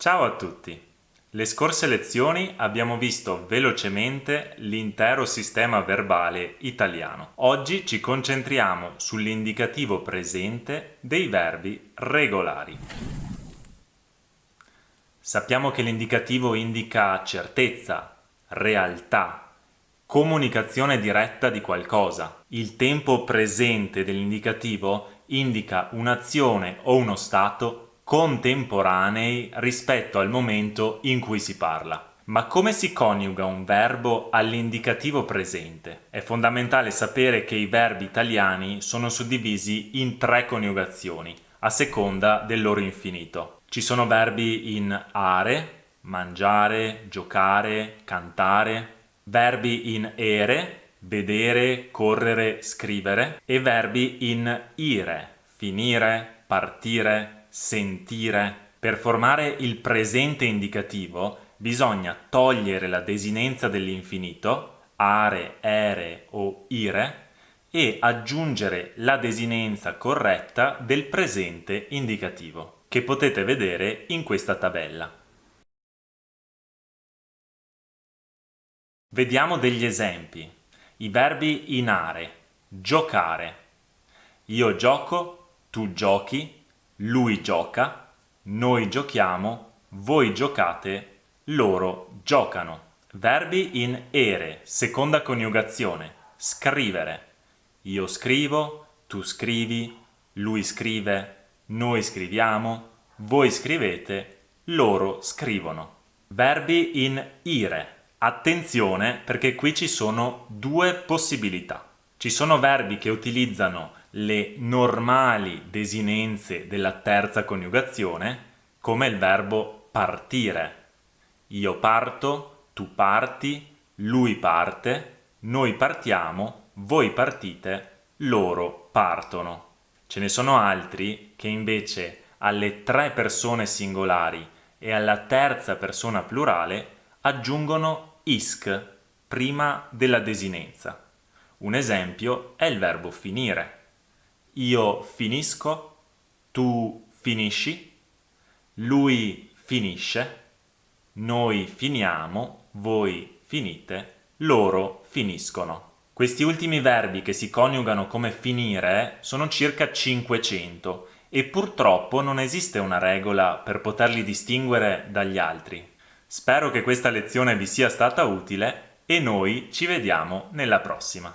Ciao a tutti! Le scorse lezioni abbiamo visto velocemente l'intero sistema verbale italiano. Oggi ci concentriamo sull'indicativo presente dei verbi regolari. Sappiamo che l'indicativo indica certezza, realtà, comunicazione diretta di qualcosa. Il tempo presente dell'indicativo indica un'azione o uno stato contemporanei rispetto al momento in cui si parla. Ma come si coniuga un verbo all'indicativo presente? È fondamentale sapere che i verbi italiani sono suddivisi in 3 coniugazioni, a seconda del loro infinito. Ci sono verbi in are, mangiare, giocare, cantare, verbi in ere, vedere, correre, scrivere, e verbi in ire, finire, partire, sentire. Per formare il presente indicativo bisogna togliere la desinenza dell'infinito, are, ere o ire, e aggiungere la desinenza corretta del presente indicativo, che potete vedere in questa tabella. Vediamo degli esempi. I verbi in are: giocare. Io gioco, tu giochi, lui gioca, noi giochiamo, voi giocate, loro giocano. Verbi in ere, seconda coniugazione: scrivere. Io scrivo, tu scrivi, lui scrive, noi scriviamo, voi scrivete, loro scrivono. Verbi in ire. Attenzione, perché qui ci sono 2 possibilità. Ci sono verbi che utilizzano le normali desinenze della terza coniugazione, come il verbo partire. Io parto, tu parti, lui parte, noi partiamo, voi partite, loro partono. Ce ne sono altri che invece alle 3 persone singolari e alla terza persona plurale aggiungono isc prima della desinenza. Un esempio è il verbo finire. Io finisco, tu finisci, lui finisce, noi finiamo, voi finite, loro finiscono. Questi ultimi verbi che si coniugano come finire sono circa 500 e purtroppo non esiste una regola per poterli distinguere dagli altri. Spero che questa lezione vi sia stata utile e noi ci vediamo nella prossima.